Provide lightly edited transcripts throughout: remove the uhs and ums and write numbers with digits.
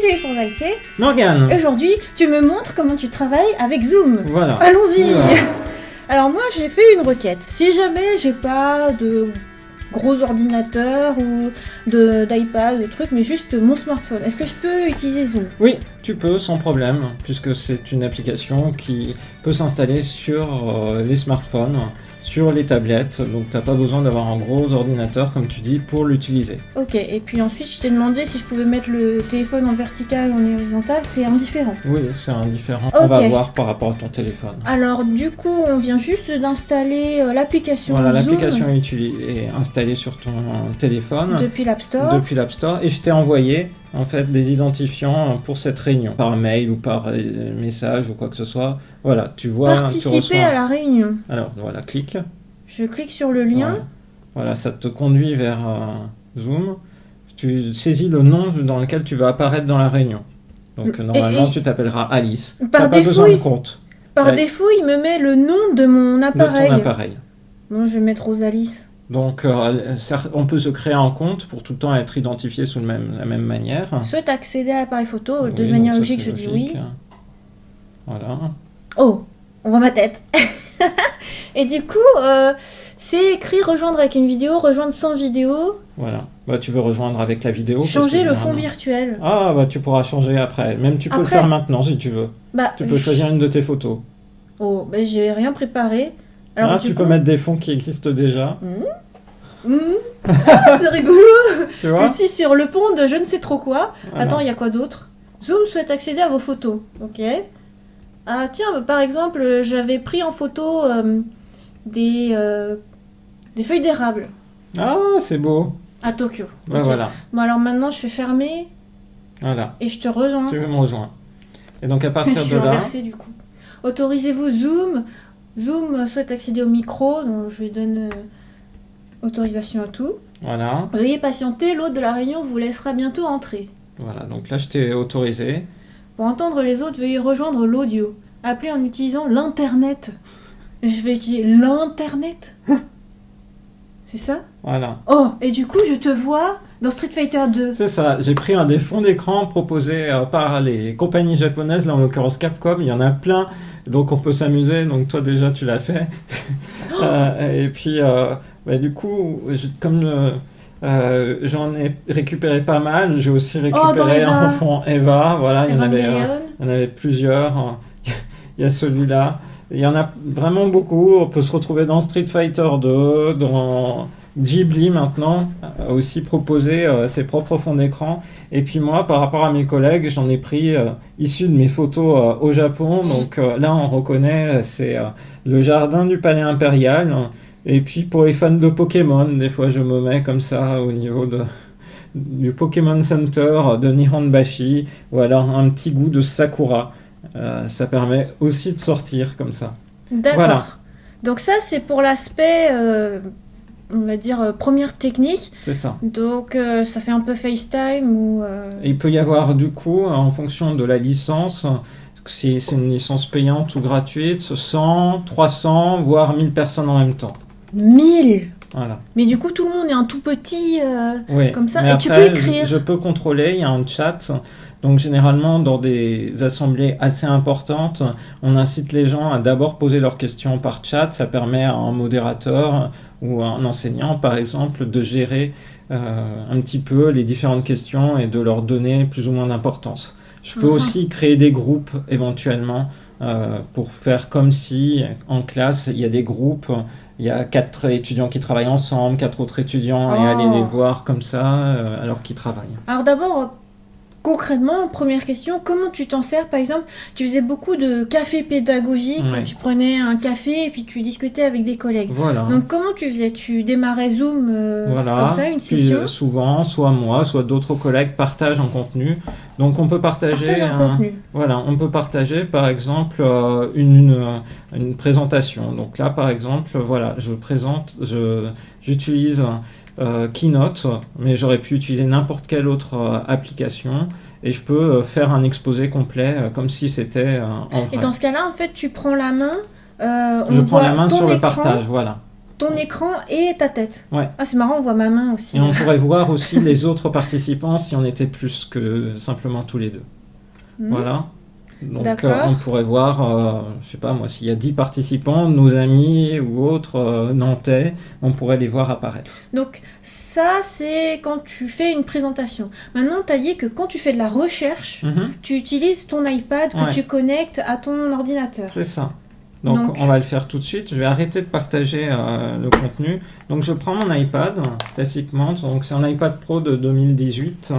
Alexandre Aïssé. Morgane. Aujourd'hui, tu me montres comment tu travailles avec Zoom. Voilà. Allons-y. Voilà. Alors moi, j'ai fait une requête. Si jamais j'ai pas de gros ordinateur ou d'iPad, de trucs, mais juste mon smartphone, est-ce que je peux utiliser Zoom? Oui, tu peux sans problème, puisque c'est une application qui peut s'installer sur les smartphones, sur les tablettes, donc t'as pas besoin d'avoir un gros ordinateur, comme tu dis, pour l'utiliser. Ok, et puis ensuite, je t'ai demandé si je pouvais mettre le téléphone en vertical ou en horizontal, c'est indifférent. Oui, c'est indifférent. Ok. On va voir par rapport à ton téléphone. Alors du coup, on vient juste d'installer l'application Voilà, Zoom l'application est installée sur ton téléphone depuis l'App Store. depuis l'App Store, et je t'ai envoyé en fait des identifiants pour cette réunion, par mail ou par message ou quoi que ce soit. Voilà, tu vois, tu Participer reçois. à la réunion. Alors voilà, clique. Je clique sur le lien. Ouais. Voilà, ça te conduit vers Zoom. Tu saisis le nom dans lequel tu vas apparaître dans la réunion. Donc normalement, tu t'appppelleras Alice. Par T'as pas défaut, besoin de compte Par Ouais. défaut, il me met le nom de mon de appareil. ton appareil. Bon, je vais mettre Rosalis. Donc on peut se créer un compte pour tout le temps être identifié sous la même manière. Souhaite accéder à l'appareil photo. De Oui, manière donc ça, logique, c'est je dis oui. Voilà. Oh, on voit ma tête. Et du coup, c'est écrit rejoindre avec une vidéo, rejoindre sans vidéo, Voilà. Bah, tu veux rejoindre avec la vidéo. parce changer que le fond généralement- virtuel. Ah, bah tu pourras changer après. Même tu peux le Après. faire maintenant si tu veux. Bah, Tu peux choisir une de tes photos. Oh, bah j'ai rien préparé. Alors, du Tu coup... peux mettre des fonds qui existent déjà. Ah, c'est rigolo. Tu vois Je suis sur le pont de je ne sais trop quoi. Voilà. Attends, il y a quoi d'autre? Zoom souhaite accéder à vos photos. Ok. Ah tiens, bah, par exemple, j'avais pris en photo des feuilles d'érable Ah, c'est beau. à Tokyo. Bah Ok. voilà. Bon alors maintenant je fais fermer Voilà. et je te rejoins. Tu veux me rejoindre. Et donc à Je partir suis de là, renversée du coup. Autorisez-vous Zoom. Zoom souhaite accéder au micro, donc je lui donne autorisation à tout. voilà. Veuillez patienter, l'hôte de la réunion vous laissera bientôt entrer. Voilà. Donc là, je t'ai autorisé. Pour entendre les autres, veuillez rejoindre l'audio. Appelez en utilisant l'Internet. Je vais utiliser l'Internet. C'est ça? Voilà. Oh, et du coup, je te vois dans Street Fighter 2. C'est ça. J'ai pris un des fonds d'écran proposés par les compagnies japonaises, là en l'occurrence Capcom. Il y en a plein, donc on peut s'amuser. Donc toi déjà, tu l'as fait. Et puis, du coup, comme j'en ai récupéré pas mal, j'ai aussi dans récupéré Eva. un fond Eva. Voilà, il y en avait. Evangelion. Il y en avait plusieurs. Il y a celui-là. Il y en a vraiment beaucoup. On peut se retrouver dans Street Fighter 2, dans Ghibli maintenant, a aussi proposé ses propres fonds d'écran. Et puis moi, par rapport à mes collègues, j'en ai pris issus de mes photos au Japon. Donc là, on reconnaît, c'est le jardin du palais impérial. Et puis pour les fans de Pokémon, des fois je me mets comme ça au niveau du Pokémon Center de Nihonbashi, ou alors un petit goût de Sakura. Ça permet aussi de sortir comme ça. D'accord. Voilà. Donc ça, c'est pour l'aspect, on va dire, première technique. C'est ça. Donc ça fait un peu FaceTime ou... Et il peut y avoir du coup, en fonction de la licence, si c'est une licence payante ou gratuite, 100, 300, voire 1000 personnes en même temps. 1000. Voilà. Mais du coup, tout le monde est un tout petit... Oui. Comme ça. Mais Et tu après, peux écrire. je peux contrôler, il y a un chat. Donc généralement, dans des assemblées assez importantes, on incite les gens à d'abord poser leurs questions par chat. Ça permet à un modérateur ou à un enseignant, par exemple, de gérer un petit peu les différentes questions et de leur donner plus ou moins d'importance. Je peux aussi créer des groupes éventuellement pour faire comme si en classe il y a des groupes, il y a 4 étudiants qui travaillent ensemble, 4 autres étudiants et aller les voir comme ça alors qu'ils travaillent. Alors d'abord, concrètement, première question, comment tu t'en sers? Par exemple, tu faisais beaucoup de café pédagogique, Ouais. où tu prenais un café et puis tu discutais avec des collègues. Voilà. Donc comment tu faisais? Tu démarrais Zoom Voilà. comme ça, une Puis, session? souvent, soit moi, soit d'autres collègues partagent un contenu. Donc on peut partager Partage un contenu. Voilà, on peut partager par exemple une présentation. Donc là par exemple, voilà, j'utilise Keynote, mais j'aurais pu utiliser n'importe quelle autre application et je peux faire un exposé complet comme si c'était en vrai. Et dans ce cas-là, en fait, tu prends la main, Je on prends voit la main ton sur le écran, partage, voilà. ton écran et ta tête. Ouais. Ah, c'est marrant, on voit ma main aussi. Et on pourrait voir aussi les autres participants si on était plus que simplement tous les deux. Voilà. Donc on pourrait voir, je sais pas moi, s'il y a 10 participants, nos amis ou autres nantais, on pourrait les voir apparaître. Donc ça, c'est quand tu fais une présentation. Maintenant, tu as dit que quand tu fais de la recherche, tu utilises ton iPad que tu connectes à ton ordinateur. C'est ça. Donc on va le faire tout de suite. Je vais arrêter de partager le contenu. Donc je prends mon iPad, classiquement. Donc c'est un iPad Pro de 2018.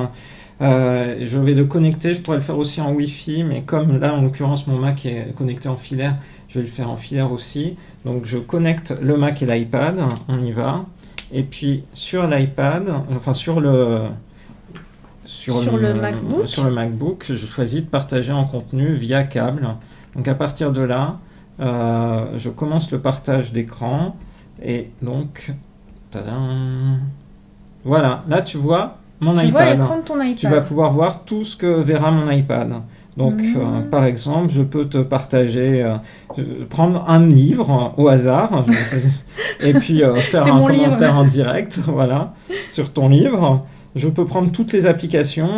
Je vais le connecter, je pourrais le faire aussi en Wi-Fi, mais comme là en l'occurrence mon Mac est connecté en filaire, je vais le faire en filaire aussi. Donc je connecte le Mac et l'iPad, on y va. Et puis sur l'iPad, enfin sur le MacBook, je choisis de partager en contenu via câble. Donc à partir de là, je commence le partage d'écran et donc, tadam, voilà, là tu vois mon iPad. Vois l'écran de ton iPad. Tu vas pouvoir voir tout ce que verra mon iPad. Donc, par exemple, je peux te partager, prendre un livre au hasard, et puis faire un commentaire en direct, voilà, sur ton livre. Je peux prendre toutes les applications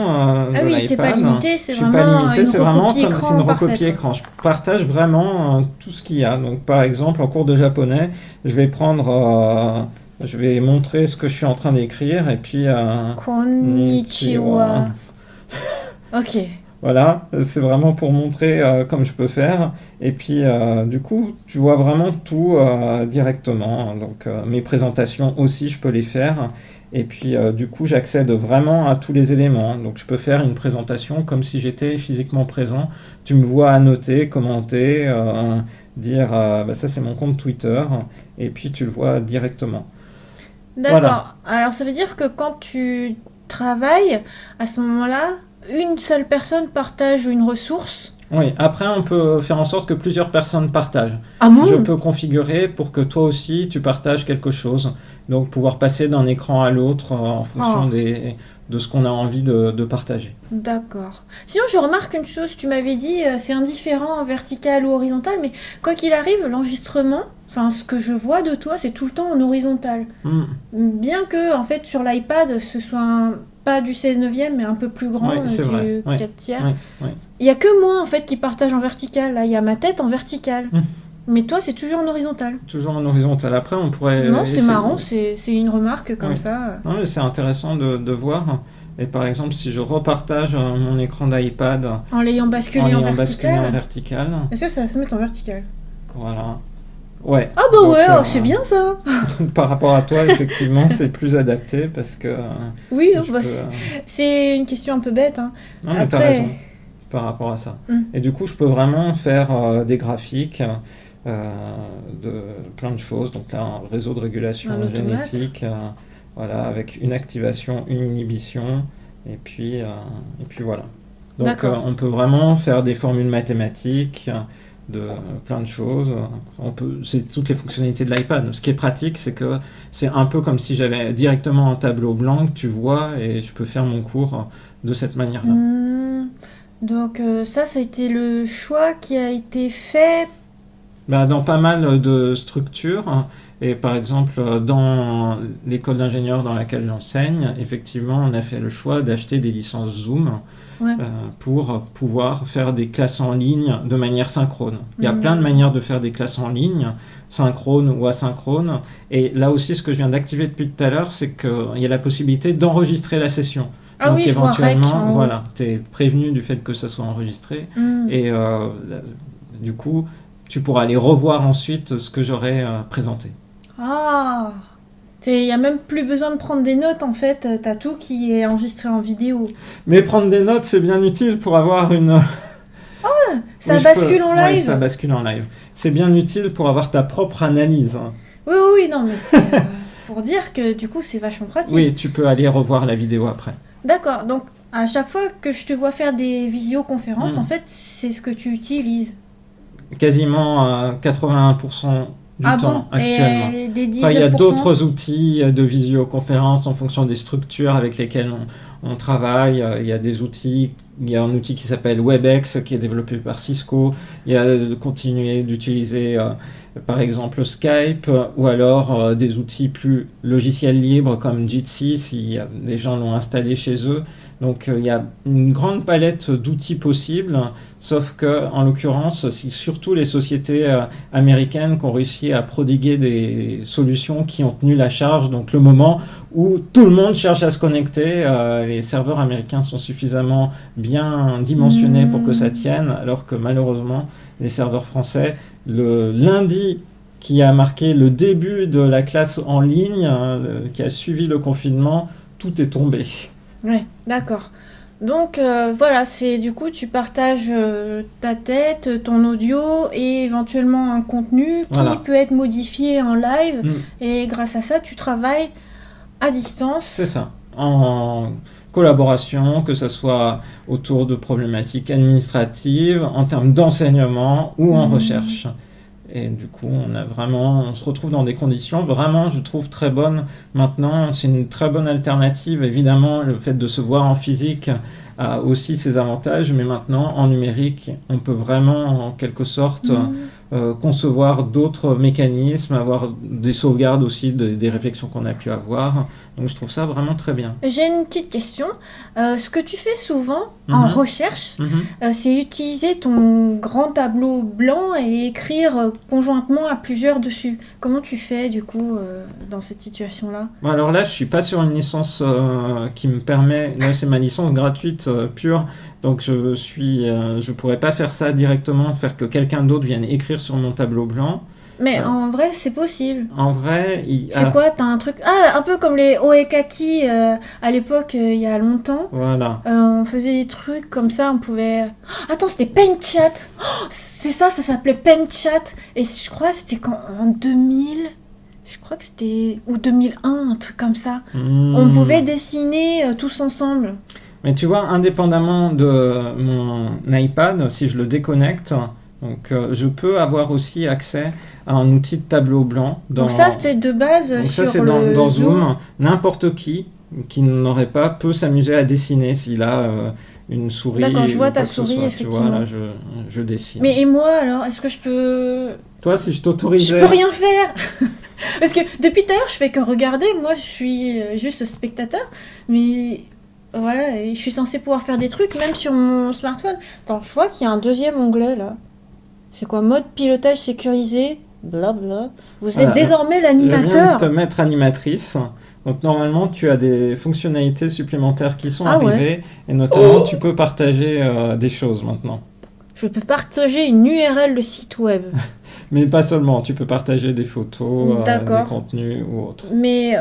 de l'iPad. T'es pas limité, c'est vraiment une recopie écran. Je partage vraiment tout ce qu'il y a. Donc, par exemple, en cours de japonais, je vais prendre... je vais montrer ce que je suis en train d'écrire et puis... Konnichiwa. Ok. Voilà, c'est vraiment pour montrer comme je peux faire. Et puis, du coup, tu vois vraiment tout directement. Donc, mes présentations aussi, je peux les faire. Et puis, du coup, j'accède vraiment à tous les éléments. Donc, je peux faire une présentation comme si j'étais physiquement présent. Tu me vois annoter, commenter, dire ça, c'est mon compte Twitter. Et puis, tu le vois directement. D'accord. Voilà. Alors, ça veut dire que quand tu travailles, à ce moment-là, une seule personne partage une ressource. Oui, après on peut faire en sorte que plusieurs personnes partagent. Ah bon ? Je peux configurer pour que toi aussi tu partages quelque chose. Donc pouvoir passer d'un écran à l'autre en fonction de ce qu'on a envie de partager. D'accord. Sinon je remarque une chose, tu m'avais dit c'est indifférent vertical ou horizontal, mais quoi qu'il arrive, l'enregistrement, enfin ce que je vois de toi, c'est tout le temps en horizontal. Bien que en fait sur l'iPad ce soit pas du 16/9, mais un peu plus grand, du 4 tiers. Il y a que moi en fait qui partage en vertical. Là, il y a ma tête en vertical. Mais toi, c'est toujours en horizontal. Toujours en horizontal. Après, on pourrait... Non, c'est marrant, c'est une remarque comme ça. Non, mais c'est intéressant de voir. Et par exemple, si je repartage mon écran d'iPad... En l'ayant basculé en vertical. Est-ce que ça va se mettre en vertical ? Voilà. Ouais. Ah bah donc, c'est bien ça. Donc, par rapport à toi, effectivement, c'est plus adapté parce que... Oui, donc, c'est une question un peu bête. Hein. Non, mais t'as raison par rapport à ça. Et du coup, je peux vraiment faire des graphiques... de plein de choses, donc là un réseau de régulation génétique, voilà, avec une activation, une inhibition, et puis voilà. Donc on peut vraiment faire des formules mathématiques de plein de choses. C'est toutes les fonctionnalités de l'iPad. Ce qui est pratique, c'est que c'est un peu comme si j'avais directement un tableau blanc que tu vois, et je peux faire mon cours de cette manière-là. Donc ça a été le choix qui a été fait dans pas mal de structures, et par exemple dans l'école d'ingénieurs dans laquelle j'enseigne, effectivement on a fait le choix d'acheter des licences Zoom pour pouvoir faire des classes en ligne de manière synchrone. Il y a plein de manières de faire des classes en ligne, synchrone ou asynchrone, et là aussi ce que je viens d'activer depuis tout à l'heure, c'est qu'il y a la possibilité d'enregistrer la session. Donc éventuellement, voilà, tu es prévenu du fait que ça soit enregistré, et du coup tu pourras aller revoir ensuite ce que j'aurai présenté. Ah, il n'y a même plus besoin de prendre des notes, en fait. Tu as tout qui est enregistré en vidéo. Mais prendre des notes, c'est bien utile pour avoir une... ça bascule en live. Oui, ça bascule en live. C'est bien utile pour avoir ta propre analyse. Oui, non, mais c'est pour dire que du coup, c'est vachement pratique. Oui, tu peux aller revoir la vidéo après. D'accord, donc à chaque fois que je te vois faire des visioconférences, en fait, c'est ce que tu utilises. Quasiment 81% du temps actuellement. Et des 19%... il y a d'autres outils de visioconférence en fonction des structures avec lesquelles on travaille. Il y a des outils il y a un outil qui s'appelle WebEx qui est développé par Cisco. Il y a de continuer d'utiliser par exemple Skype ou alors des outils plus logiciels libres comme Jitsi si les gens l'ont installé chez eux. Donc il y a une grande palette d'outils possibles, sauf que en l'occurrence, c'est surtout les sociétés américaines qui ont réussi à prodiguer des solutions qui ont tenu la charge. Donc le moment où tout le monde cherche à se connecter, les serveurs américains sont suffisamment bien dimensionnés pour que ça tienne, alors que malheureusement les serveurs français, le lundi qui a marqué le début de la classe en ligne, qui a suivi le confinement, tout est tombé. Ouais, d'accord. Donc voilà, c'est du coup tu partages ta tête, ton audio et éventuellement un contenu qui peut être modifié en live et grâce à ça tu travailles à distance. C'est ça, en collaboration, que ce soit autour de problématiques administratives, en termes d'enseignement ou en recherche. Et du coup, on se retrouve dans des conditions vraiment, je trouve, très bonnes. Maintenant, c'est une très bonne alternative. Évidemment, le fait de se voir en physique a aussi ses avantages, mais maintenant, en numérique, on peut vraiment, en quelque sorte, concevoir d'autres mécanismes, avoir des sauvegardes aussi des réflexions qu'on a pu avoir. Donc, je trouve ça vraiment très bien. J'ai une petite question. Ce que tu fais souvent en recherche, c'est utiliser ton grand tableau blanc et écrire conjointement à plusieurs dessus. Comment tu fais, du coup, dans cette situation-là ? Bon, alors là, je suis pas sur une licence qui me permet... Là, c'est ma licence gratuite pure. Donc, je pourrais pas faire ça directement, faire que quelqu'un d'autre vienne écrire sur mon tableau blanc. Mais en vrai, c'est possible. En vrai... C'est quoi ? T'as un truc... Ah, un peu comme les Oekaki à l'époque, il y a longtemps. Voilà. On faisait des trucs comme ça, on pouvait... Attends, c'était PenChat. C'est ça s'appelait PenChat. Et je crois que c'était en 2000... Je crois que c'était... Ou 2001, un truc comme ça. On pouvait dessiner tous ensemble. Mais tu vois, indépendamment de mon iPad, si je le déconnecte... Donc, je peux avoir aussi accès à un outil de tableau blanc. Donc ça, c'était de base donc sur ça, c'est le dans Zoom. N'importe qui n'aurait pas peut s'amuser à dessiner s'il a une souris. D'accord, je vois ta souris, effectivement. Tu vois, là, je dessine. Mais et moi, alors, est-ce que je peux... Toi, si je t'autorisais... Je peux rien faire. Parce que depuis tout à l'heure, je fais que regarder. Moi, je suis juste spectateur. Mais... Voilà, et je suis censée pouvoir faire des trucs, même sur mon smartphone. Attends, je vois qu'il y a un deuxième onglet, là. C'est quoi ? Mode pilotage sécurisé, blabla. Vous êtes désormais l'animateur. Je viens de te mettre animatrice. Donc normalement, tu as des fonctionnalités supplémentaires qui sont arrivées. Et notamment, tu peux partager des choses maintenant. Je peux partager une URL de site web. Mais pas seulement. Tu peux partager des photos, des contenus ou autre. Mais...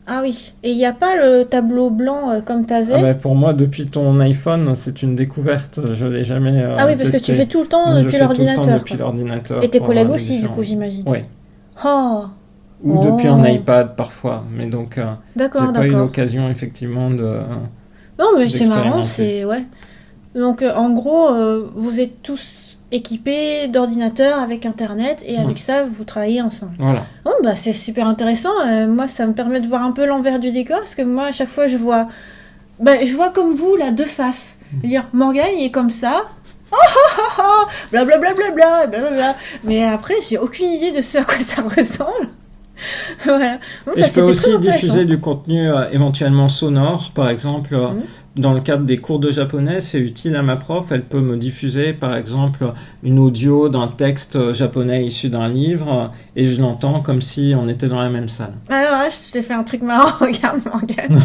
Ah oui, et il n'y a pas le tableau blanc comme tu avais pour moi, depuis ton iPhone, c'est une découverte. Je ne l'ai jamais Ah oui, parce testé. Que tu fais tout le temps depuis l'ordinateur. Et tes collègues aussi, du coup, j'imagine. Oui. Oh. Ou depuis un iPad, parfois. Mais donc, j'ai pas eu l'occasion, effectivement, de... Non, mais c'est marrant, c'est... Ouais. Donc, en gros, vous êtes tous... équipé d'ordinateurs avec Internet et avec ça, vous travaillez ensemble. Voilà. Oh, bah, c'est super intéressant. Moi, ça me permet de voir un peu l'envers du décor parce que moi, à chaque fois, je vois comme vous, là, deux faces. Dire Morgane, il est comme ça. Blablabla, blablabla. Mais après, j'ai aucune idée de ce à quoi ça ressemble. Voilà. Et je peux aussi diffuser du contenu éventuellement sonore, par exemple. Dans le cadre des cours de japonais, c'est utile à ma prof. Elle peut me diffuser, par exemple, une audio d'un texte japonais issu d'un livre et je l'entends comme si on était dans la même salle. Alors là, je t'ai fait un truc marrant. Regarde, Morgane.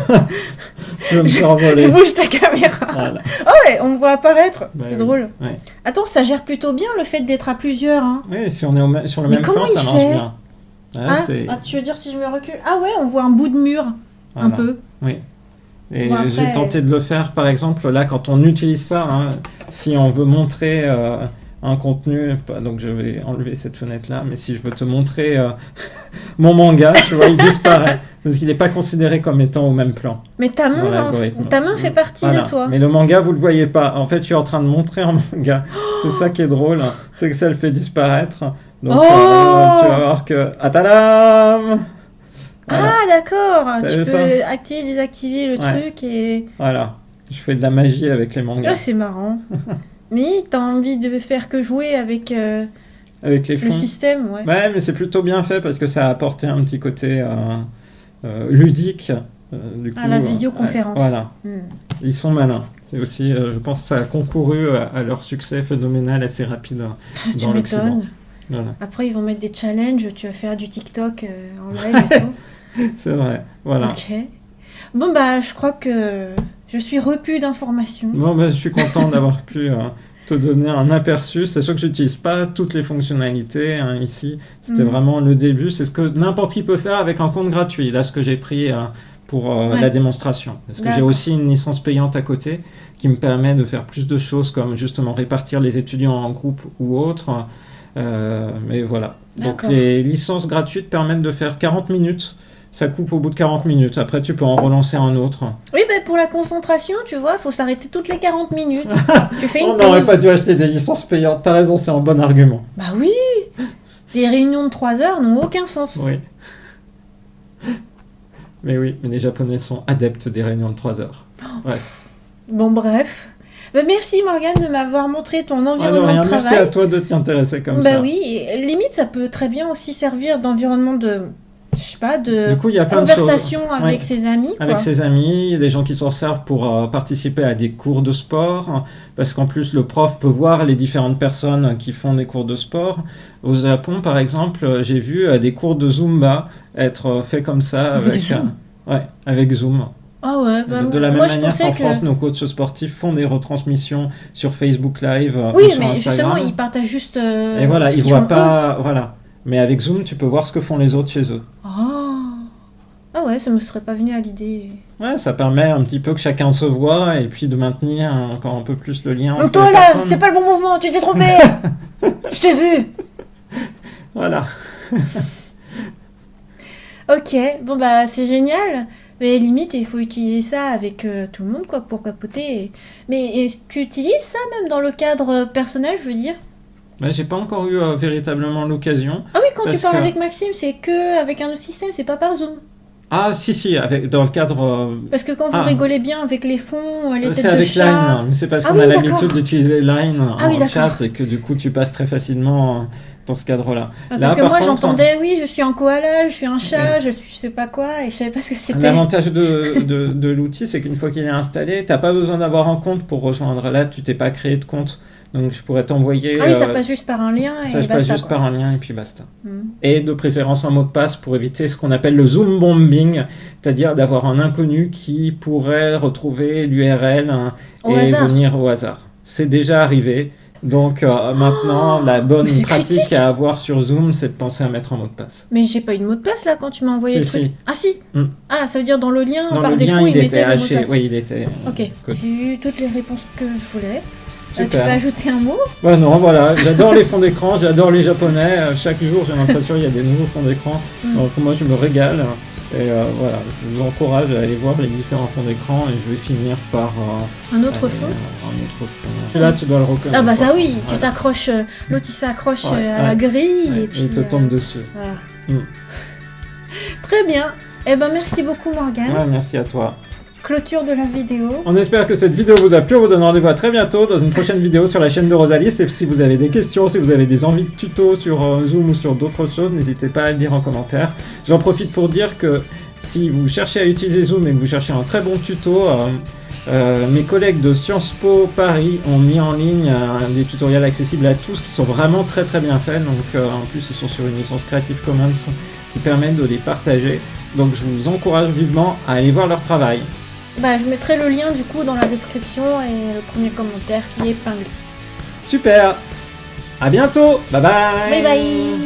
Je vais me faire voler. Je bouge ta caméra. Voilà. Oh ouais, on me voit apparaître. C'est drôle. Ouais. Attends, ça gère plutôt bien le fait d'être à plusieurs. Hein. Oui, si on est sur le même plan, ça marche bien. Tu veux dire si je me recule ? Ah ouais, on voit un bout de mur. Voilà. Un peu. Oui. Et j'ai tenté de le faire, par exemple, là, quand on utilise ça, si on veut montrer un contenu, donc je vais enlever cette fenêtre-là, mais si je veux te montrer mon manga, tu vois, il disparaît, parce qu'il n'est pas considéré comme étant au même plan. Mais ta main fait partie de toi. Mais le manga, vous ne le voyez pas. En fait, je suis en train de montrer un manga. C'est ça qui est drôle, c'est que ça le fait disparaître. Donc, tu vas voir que... Atadam! Voilà. Ah d'accord, tu peux activer, désactiver le truc et... Voilà. Je fais de la magie avec les mangas. Ah, c'est marrant. Mais t'as envie de faire que jouer avec, avec les fonds. le système, ouais. Ouais, mais c'est plutôt bien fait parce que ça a apporté un petit côté ludique. Du coup, À la vidéoconférence. Voilà. Ils sont malins. C'est aussi, je pense que ça a concouru à leur succès phénoménal assez rapide Tu dans l'Occident. m'étonnes. Voilà. Après, ils vont mettre des challenges. Tu vas faire du TikTok en live et tout. C'est vrai. Voilà. Ok. Bon, bah, je crois que je suis repue d'informations. Bon, bah, je suis content d'avoir pu te donner un aperçu. C'est sûr que j'utilise pas toutes les fonctionnalités hein, ici. C'était vraiment le début. C'est ce que n'importe qui peut faire avec un compte gratuit. Là, ce que j'ai pris pour la démonstration. Parce que j'ai aussi une licence payante à côté qui me permet de faire plus de choses comme justement répartir les étudiants en groupe ou autres. Mais voilà. Donc les licences gratuites permettent de faire 40 minutes. Ça coupe au bout de 40 minutes. Après, tu peux en relancer un autre. Oui, mais pour la concentration, tu vois, il faut s'arrêter toutes les 40 minutes. Tu fais une On pause. n'aurait pas dû acheter des licences payantes. T'as raison, c'est un bon argument. Bah oui. Les réunions de 3 heures n'ont aucun sens. Oui. Mais les Japonais sont adeptes des réunions de 3 heures. Ouais. Bon, bref. Bah, merci Morgane de m'avoir montré ton environnement de travail. Merci à toi de t'y intéresser comme ça. Bah oui, et limite ça peut très bien aussi servir d'environnement de, je sais pas, de du coup, il y a plein conversation de choses. avec ses amis. Quoi. Avec ses amis, il y a des gens qui s'en servent pour participer à des cours de sport, parce qu'en plus le prof peut voir les différentes personnes qui font des cours de sport. Au Japon, par exemple, j'ai vu des cours de Zumba être faits comme ça avec Zoom. Avec Zoom. Ah ouais, bah de la même moi, manière qu'en France, nos coachs sportifs font des retransmissions sur Facebook Live oui, ou sur mais Instagram. justement, ils partagent juste. Et voilà, ils voient pas. Voilà. Mais avec Zoom, tu peux voir ce que font les autres chez eux. Ah ouais, ça me serait pas venu à l'idée. Ouais, ça permet un petit peu que chacun se voit et puis de maintenir encore un peu plus le lien. Donc toi là, c'est pas le bon mouvement, tu t'es trompé. Je t'ai vu. Voilà. Ok, bon bah c'est génial. Mais limite, il faut utiliser ça avec tout le monde, quoi, pour papoter. Mais tu utilises ça même dans le cadre personnel, je veux dire? Bah, j'ai pas encore eu véritablement l'occasion. Ah oui, quand tu parles avec Maxime, c'est que avec un autre système, c'est pas par Zoom. Ah si, dans le cadre... Parce que quand vous rigolez bien avec les fonds, les têtes de chat... C'est avec Line, mais c'est parce qu'on a l'habitude d'utiliser Line en chat et que du coup tu passes très facilement dans ce cadre-là. Parce que moi j'entendais, oui, je suis un koala, je suis un chat, je sais pas quoi, et je savais pas ce que c'était. L'avantage de l'outil, c'est qu'une fois qu'il est installé, t'as pas besoin d'avoir un compte pour rejoindre. Là, tu t'es pas créé de compte. Donc je pourrais t'envoyer... Ah oui, ça passe juste par un lien et basta. Ça passe juste par un lien et puis basta. Et de préférence un mot de passe pour éviter ce qu'on appelle le Zoom bombing, c'est-à-dire d'avoir un inconnu qui pourrait retrouver l'URL et venir au hasard. C'est déjà arrivé. Donc maintenant, la bonne pratique à avoir sur Zoom, c'est de penser à mettre un mot de passe. Mais j'ai pas eu de mot de passe là quand tu m'as envoyé le truc. Si. Ah si. Ah, ça veut dire dans le lien, par défaut, il mettait le mot de passe. Oui, il était... Ok, j'ai eu toutes les réponses que je voulais. Tu peux Super. ajouter un mot? Bah non, voilà, j'adore les fonds d'écran, j'adore les Japonais. Chaque jour, j'ai l'impression qu'il y a des nouveaux fonds d'écran. Donc moi, je me régale. Et voilà, je vous encourage à aller voir les différents fonds d'écran et je vais finir par... un autre fond. Et là, tu dois le reconnaître. Ah bah ça oui, tu t'accroches, l'autre il s'accroche à la grille et puis... il te tombe dessus. Voilà. Très bien. Eh ben merci beaucoup Morgane. Ouais, merci à toi. Clôture de la vidéo. On espère que cette vidéo vous a plu. On vous donne rendez-vous à très bientôt dans une prochaine vidéo sur la chaîne de Rosalie. Et si vous avez des questions, si vous avez des envies de tutos sur Zoom ou sur d'autres choses, n'hésitez pas à le dire en commentaire. J'en profite pour dire que si vous cherchez à utiliser Zoom et que vous cherchez un très bon tuto, mes collègues de Sciences Po Paris ont mis en ligne des tutoriels accessibles à tous qui sont vraiment très très bien faits. Donc en plus ils sont sur une licence Creative Commons qui permet de les partager. Donc je vous encourage vivement à aller voir leur travail. Bah, je mettrai le lien du coup dans la description et le premier commentaire qui est épinglé. Super. À bientôt. Bye bye. Bye bye.